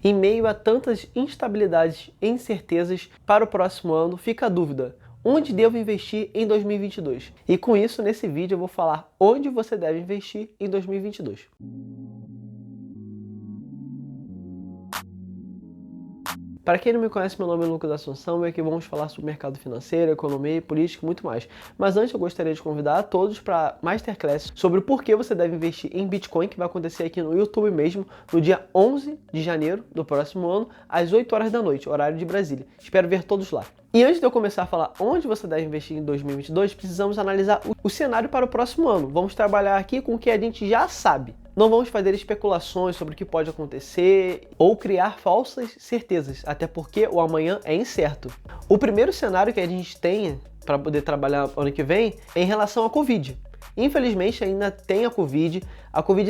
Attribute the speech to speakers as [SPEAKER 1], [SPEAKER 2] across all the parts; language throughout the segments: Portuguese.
[SPEAKER 1] Em meio a tantas instabilidades e incertezas para o próximo ano, fica a dúvida: onde devo investir em 2022? E com isso, nesse vídeo eu vou falar onde você deve investir em 2022. Para quem não me conhece, meu nome é Lucas Assunção e aqui vamos falar sobre mercado financeiro, economia, política e muito mais. Mas antes eu gostaria de convidar a todos para Masterclass sobre o porquê você deve investir em Bitcoin, que vai acontecer aqui no YouTube mesmo, no dia 11 de janeiro do próximo ano, às 8 horas da noite, horário de Brasília. Espero ver todos lá. E antes de eu começar a falar onde você deve investir em 2022, precisamos analisar o cenário para o próximo ano. Vamos trabalhar aqui com o que a gente já sabe. Não vamos fazer especulações sobre o que pode acontecer ou criar falsas certezas, até porque o amanhã é incerto. O primeiro cenário que a gente tem para poder trabalhar ano que vem é em relação à Covid. Infelizmente ainda tem a Covid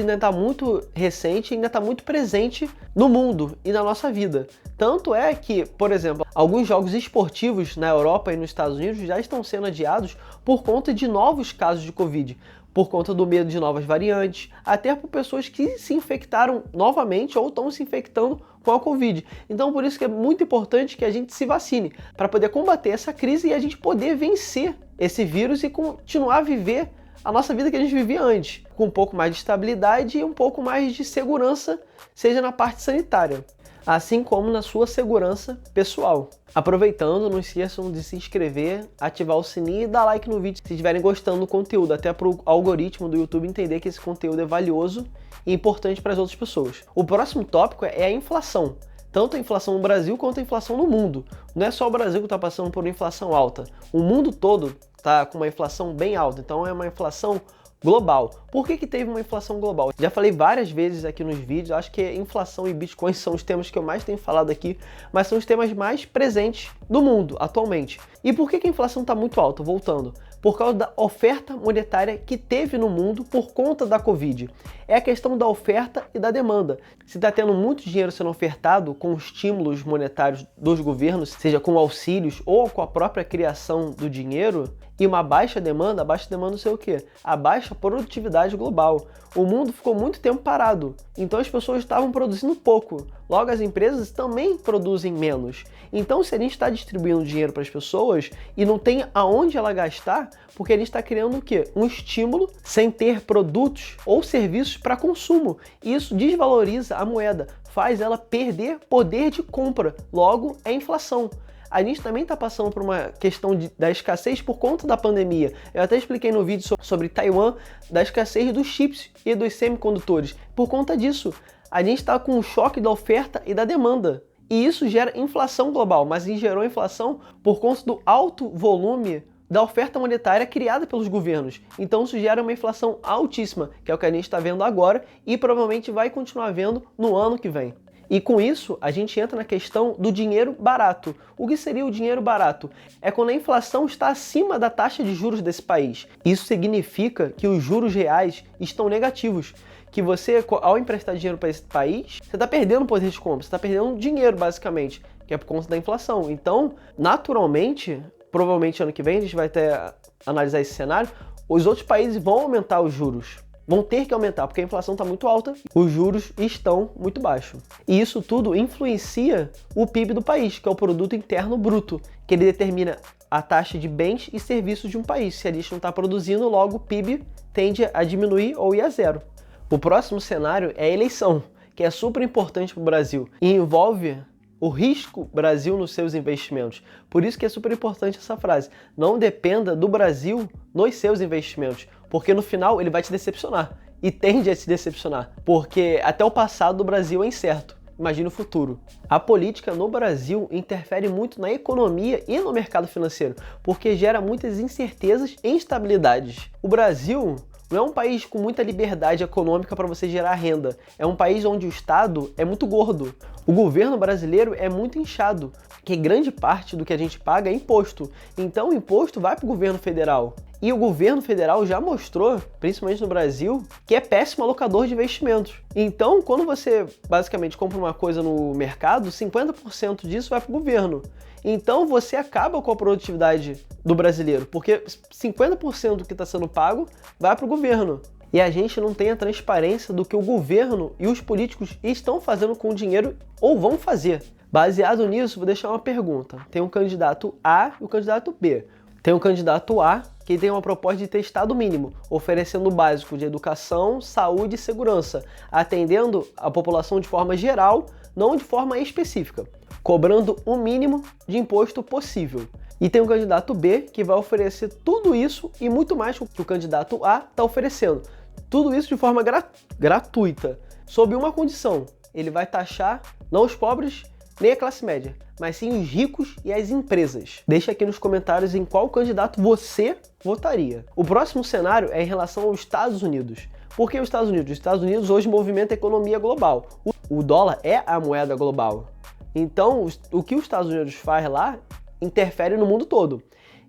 [SPEAKER 1] ainda está muito recente, ainda está muito presente no mundo e na nossa vida. Tanto é que, por exemplo, alguns jogos esportivos na Europa e nos Estados Unidos já estão sendo adiados por conta de novos casos de Covid, por conta do medo de novas variantes, até por pessoas que se infectaram novamente ou estão se infectando com a Covid. Então, por isso que é muito importante que a gente se vacine, para poder combater essa crise e a gente poder vencer esse vírus e continuar a viver a nossa vida que a gente vivia antes, com um pouco mais de estabilidade e um pouco mais de segurança, seja na parte sanitária, assim como na sua segurança pessoal. Aproveitando, não esqueçam de se inscrever, ativar o sininho e dar like no vídeo se estiverem gostando do conteúdo, até para o algoritmo do YouTube entender que esse conteúdo é valioso e importante para as outras pessoas. O próximo tópico é a inflação. Tanto a inflação no Brasil quanto a inflação no mundo. Não é só o Brasil que está passando por uma inflação alta. O mundo todo está com uma inflação bem alta, então é uma inflação global. Por que teve uma inflação global? Já falei várias vezes aqui nos vídeos, acho que inflação e Bitcoin são os temas que eu mais tenho falado aqui, mas são os temas mais presentes do mundo atualmente. E por que a inflação está muito alta? Voltando. Por causa da oferta monetária que teve no mundo por conta da Covid. É a questão da oferta e da demanda. Se está tendo muito dinheiro sendo ofertado com estímulos monetários dos governos, seja com auxílios ou com a própria criação do dinheiro, e uma baixa demanda não sei o quê? A baixa produtividade global. O mundo ficou muito tempo parado, então as pessoas estavam produzindo pouco. Logo, as empresas também produzem menos. Então, se a gente está distribuindo dinheiro para as pessoas e não tem aonde ela gastar, porque a gente está criando o quê? Um estímulo sem ter produtos ou serviços para consumo. E isso desvaloriza a moeda, faz ela perder poder de compra. Logo, é inflação. A gente também está passando por uma questão da escassez por conta da pandemia. Eu até expliquei no vídeo sobre Taiwan, da escassez dos chips e dos semicondutores. Por conta disso, a gente está com um choque da oferta e da demanda. E isso gera inflação global, mas gerou inflação por conta do alto volume da oferta monetária criada pelos governos. Então isso gera uma inflação altíssima, que é o que a gente está vendo agora e provavelmente vai continuar vendo no ano que vem. E com isso, a gente entra na questão do dinheiro barato. O que seria o dinheiro barato? É quando a inflação está acima da taxa de juros desse país. Isso significa que os juros reais estão negativos. Que você, ao emprestar dinheiro para esse país, você está perdendo poder de compra, você está perdendo dinheiro, basicamente, que é por conta da inflação. Então, naturalmente, provavelmente ano que vem, a gente vai até analisar esse cenário, os outros países vão aumentar os juros. Vão ter que aumentar, porque a inflação está muito alta, os juros estão muito baixos. E isso tudo influencia o PIB do país, que é o Produto Interno Bruto, que ele determina a taxa de bens e serviços de um país. Se a gente não está produzindo, logo o PIB tende a diminuir ou ir a zero. O próximo cenário é a eleição, que é super importante para o Brasil e envolve o risco Brasil nos seus investimentos. Por isso que é super importante essa frase. Não dependa do Brasil nos seus investimentos, porque no final ele vai te decepcionar e tende a te decepcionar, porque até o passado do Brasil é incerto. Imagina o futuro. A política no Brasil interfere muito na economia e no mercado financeiro, porque gera muitas incertezas e instabilidades. O Brasil não é um país com muita liberdade econômica para você gerar renda. É um país onde o Estado é muito gordo. O governo brasileiro é muito inchado, que grande parte do que a gente paga é imposto. Então o imposto vai para o governo federal. E o governo federal já mostrou, principalmente no Brasil, que é péssimo alocador de investimentos. Então, quando você basicamente compra uma coisa no mercado, 50% disso vai para o governo. Então você acaba com a produtividade do brasileiro, porque 50% do que está sendo pago vai para o governo. e a gente não tem a transparência do que o governo e os políticos estão fazendo com o dinheiro ou vão fazer. Baseado nisso, vou deixar uma pergunta. Tem um candidato A e o candidato B. Tem um candidato A que tem uma proposta de ter Estado mínimo, oferecendo o básico de educação, saúde e segurança, atendendo a população de forma geral, não de forma específica, cobrando o mínimo de imposto possível. E tem um candidato B que vai oferecer tudo isso e muito mais que o candidato A está oferecendo. Tudo isso de forma gratuita, sob uma condição: ele vai taxar não os pobres nem a classe média, mas sim os ricos e as empresas. Deixa aqui nos comentários em qual candidato você votaria. O próximo cenário é em relação aos Estados Unidos. Por que os Estados Unidos? Os Estados Unidos hoje movimentam a economia global. O dólar é a moeda global. Então, o que os Estados Unidos faz lá interfere no mundo todo.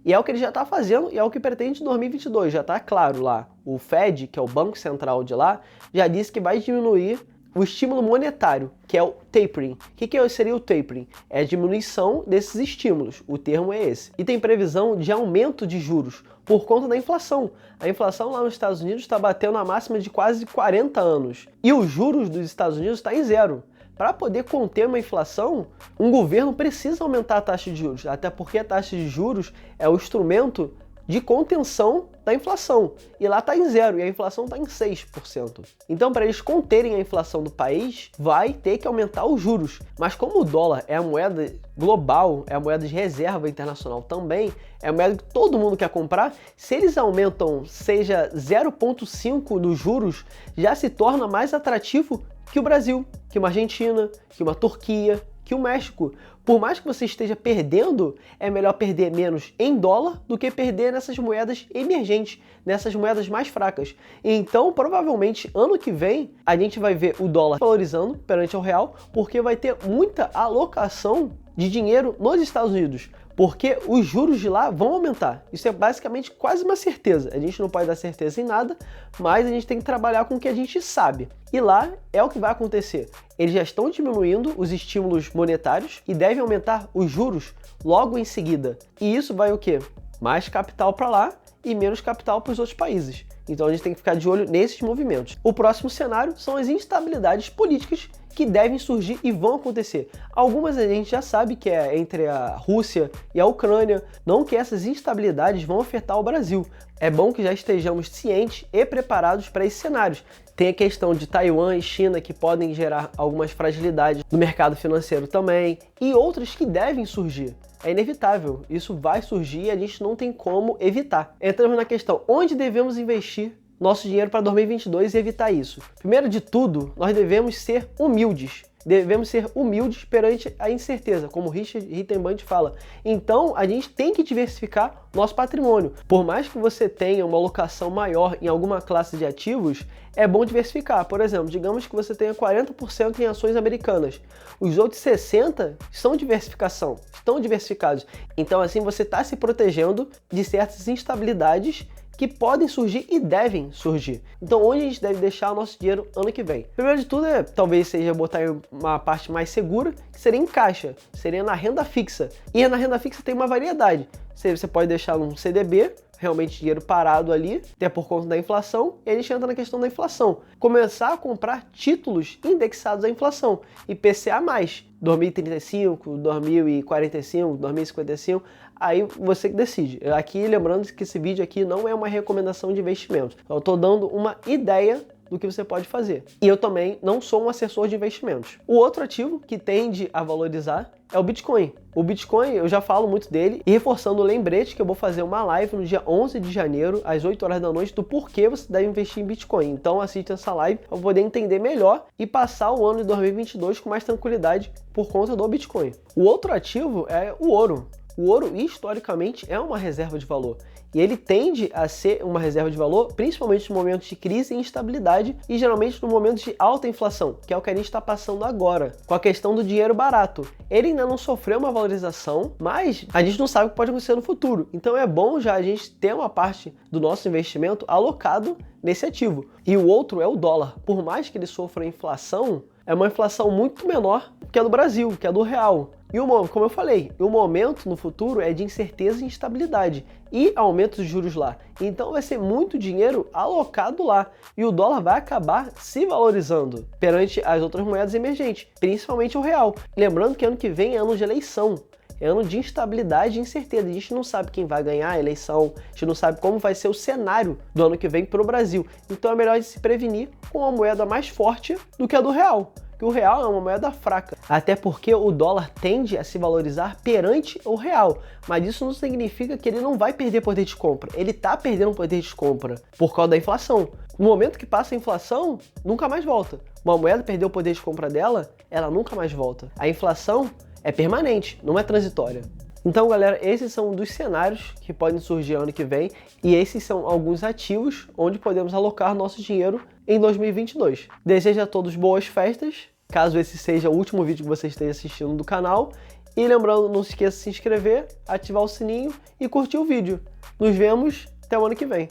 [SPEAKER 1] E é o que ele já está fazendo e é o que pretende em 2022. Já está claro lá. O Fed, que é o Banco Central de lá, já disse que vai diminuir o estímulo monetário, que é o tapering. O que seria o tapering? É a diminuição desses estímulos, o termo é esse. E tem previsão de aumento de juros por conta da inflação. A inflação lá nos Estados Unidos está batendo a máxima de quase 40 anos. E os juros dos Estados Unidos está em zero. Para poder conter uma inflação, um governo precisa aumentar a taxa de juros, até porque a taxa de juros é o instrumento de contenção da inflação. E lá está em zero, e a inflação está em 6%. Então, para eles conterem a inflação do país, vai ter que aumentar os juros. Mas como o dólar é a moeda global, é a moeda de reserva internacional também, é a moeda que todo mundo quer comprar, se eles aumentam, seja 0,5 dos juros, já se torna mais atrativo que o Brasil, que uma Argentina, que uma Turquia, que o México. Por mais que você esteja perdendo, é melhor perder menos em dólar do que perder nessas moedas emergentes, nessas moedas mais fracas. Então, provavelmente, ano que vem, a gente vai ver o dólar valorizando perante o real, porque vai ter muita alocação de dinheiro nos Estados Unidos, porque os juros de lá vão aumentar. Isso é basicamente quase uma certeza. A gente não pode dar certeza em nada, mas a gente tem que trabalhar com o que a gente sabe. E lá é o que vai acontecer. Eles já estão diminuindo os estímulos monetários e devem aumentar os juros logo em seguida. E isso vai o quê? Mais capital para lá e menos capital para os outros países. Então a gente tem que ficar de olho nesses movimentos. O próximo cenário são as instabilidades políticas que devem surgir e vão acontecer. Algumas a gente já sabe que é entre a Rússia e a Ucrânia, não que essas instabilidades vão afetar o Brasil. É bom que já estejamos cientes e preparados para esses cenários. Tem a questão de Taiwan e China que podem gerar algumas fragilidades no mercado financeiro também, e outras que devem surgir. É inevitável, isso vai surgir e a gente não tem como evitar. Entramos na questão, onde devemos investir nosso dinheiro para 2022 e evitar isso? Primeiro de tudo, nós devemos ser humildes. Devemos ser humildes perante a incerteza, como Richard Rittenband fala. Então, a gente tem que diversificar nosso patrimônio. Por mais que você tenha uma alocação maior em alguma classe de ativos, é bom diversificar. Por exemplo, digamos que você tenha 40% em ações americanas. Os outros 60% são diversificação, estão diversificados. Então, assim, você está se protegendo de certas instabilidades que podem surgir e devem surgir. Então, onde a gente deve deixar o nosso dinheiro ano que vem? Primeiro de tudo, talvez seja botar em uma parte mais segura, que seria em caixa, seria na renda fixa. E na renda fixa tem uma variedade. Você pode deixar num CDB, realmente dinheiro parado ali, até por conta da inflação, e a gente entra na questão da inflação. Começar a comprar títulos indexados à inflação, IPCA+, 2035, 2045, 2055, aí você que decide. Aqui, lembrando que esse vídeo aqui não é uma recomendação de investimento, eu estou dando uma ideia do que você pode fazer. E eu também não sou um assessor de investimentos. O outro ativo que tende a valorizar é o Bitcoin. O Bitcoin, eu já falo muito dele, e reforçando o lembrete que eu vou fazer uma live no dia 11 de janeiro, às 8 horas da noite, do porquê você deve investir em Bitcoin. Então assista essa live para poder entender melhor e passar o ano de 2022 com mais tranquilidade por conta do Bitcoin. O outro ativo é o ouro. O ouro, historicamente, é uma reserva de valor. E ele tende a ser uma reserva de valor, principalmente no momentos de crise e instabilidade e geralmente no momento de alta inflação, que é o que a gente está passando agora, com a questão do dinheiro barato. Ele ainda não sofreu uma valorização, mas a gente não sabe o que pode acontecer no futuro. Então é bom já a gente ter uma parte do nosso investimento alocado nesse ativo. E o outro é o dólar. Por mais que ele sofra inflação, é uma inflação muito menor que a do Brasil, que a do real. E como eu falei, o momento no futuro é de incerteza e instabilidade e aumento de juros lá. Então vai ser muito dinheiro alocado lá e o dólar vai acabar se valorizando perante as outras moedas emergentes, principalmente o real. Lembrando que ano que vem é ano de eleição. É ano de instabilidade e incerteza. A gente não sabe quem vai ganhar a eleição, a gente não sabe como vai ser o cenário do ano que vem para o Brasil. Então é melhor se prevenir com uma moeda mais forte do que a do real. Que o real é uma moeda fraca, até porque o dólar tende a se valorizar perante o real, mas isso não significa que ele não vai perder poder de compra, ele está perdendo poder de compra por causa da inflação. No momento que passa a inflação, nunca mais volta. Uma moeda perdeu o poder de compra dela, ela nunca mais volta. A inflação é permanente, não é transitória. Então, galera, esses são um dos cenários que podem surgir ano que vem e esses são alguns ativos onde podemos alocar nosso dinheiro em 2022. Desejo a todos boas festas, caso esse seja o último vídeo que você esteja assistindo do canal. E lembrando, não se esqueça de se inscrever, ativar o sininho e curtir o vídeo. Nos vemos até o ano que vem.